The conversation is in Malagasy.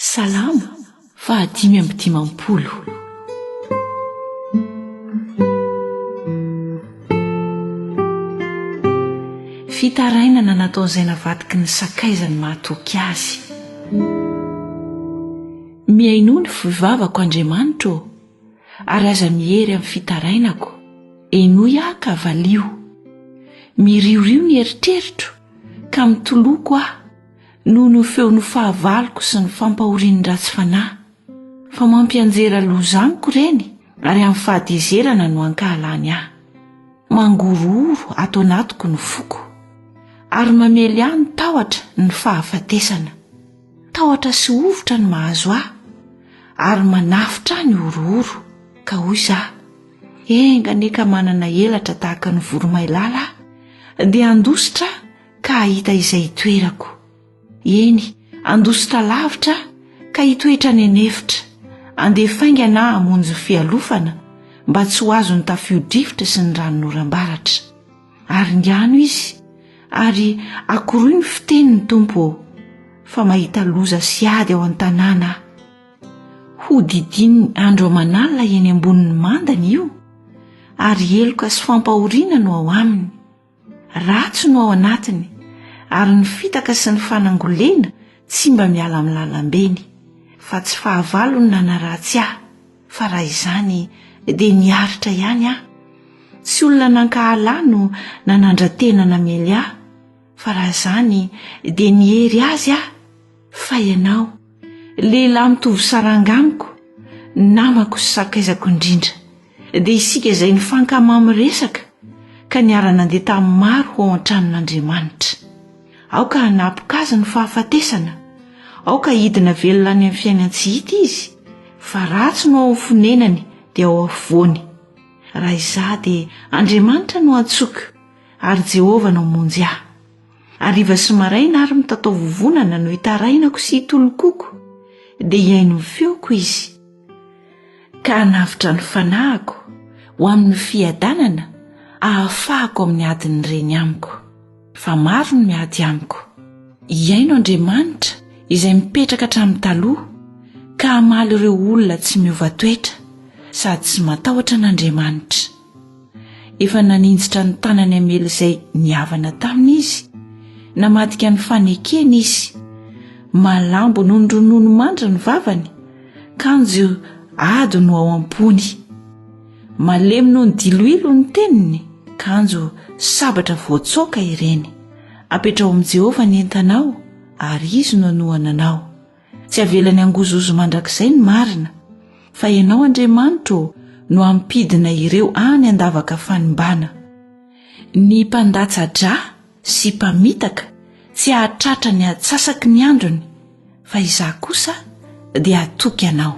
Salamo 5:10. Fitarainana nataon'izay navadiky ny sakaizany mahatoky azy. Miaino ny vivavako Andriamanitra ary aza mihery amin'ny fitarainako. Enoy aho ka valio, miriorio ny eritreritro ka mitoloko aho noho ny feon'ny fahavaloko sy ny fampahorian'ny ratsy fanahy. Fa mampianjera lozaniko reny ary amin'ny fahadizerana no ankahalany aho. Mangororo ato anatiko ny foko ary mamely ahy ny tahotra ny fahafatesana. Tahotra sy ovotra ny mahazo ahy ary manafitra ny orooro ka hoy izaho, enganeka manana elatra tahaka ny voromailala dia andositra ka ahita izay itoerako. Eny, andositra lavitra ka hitoetra ny anefitra. Andefaingana hamonjy fialofana mba tsy ho azo ny tafio-drivotra sy ny ranon'oram-baratra. Ary ngano izy ary akoroy ny fitenin'ny tompo fa mahita loza sy ady ao an-tanàna. Ho didiny andro aman'alina eny ambonin'ny mandany io ary eloka sy fampahoriana no ao aminy. Ratso no ao anatiny ary ny fitaka sy ny fanangolena tsy mba miala amin'ny lalambeny. Fa tsy fahavalony nanaratsy aho, fa raha izany dia niaritra ihany aho. Tsy olona nankahala no nanandra-tena namely aho, fa raha izany dia nihery azy aho. Fa ianao, lehilahy mitovy sarangamiko, namako sy sakaizako indrindra, dia isika izay nifankamahy resaka ka niara nandeha tamin'ny maro ao an-tranon'Andriamanitra. Aoka hanapoka azy ny fahafatesana, aoka hidina velona any amin'ny fiainan-tsy hita izy, fa ratsy no ao fonenany dia ao afovoany. Raha izaho dia Andriamanitra no antsoiko ary Jehovah no monjy ahy. Hariva sy maraina ary mitatao vovonana no hitarainako sy hitolokoko, dia iaino ny feoko izy. Ka hanavitra ny fanahiko ho amin'ny fiadanana ahafahako amin'ny adiny reny amiko. Fa maro ny miady amiko. Iaino Andriamanitra izay mipetraka hatramin'ny taloha ka hamaly ireo olona tsy miova toetra sady tsy matahotra n'Andriamanitra. Efa naninjitra ny tanany amely izay niavana taminy izy, namadika ny fanekeny izy. Malambo noho ny ronono mandra ny vavany, kanjo ado no ao am-pony. Malemy noho ny diloilo ny teniny, kanjo sabatra voatsoka ireny. Apetrao amin'i Jehovah ny entanao ary izy no anohana anao. Tsy avelany angozozo mandrakizay ny marina, fa ianao Andriamanitra no ampidina ireo any andavaka fanimbana. Ny mpandatsa-dra sy mpamitaka tsy ahatratra ny atsasaky ny androny, fa izaho kosa dia atoky anao.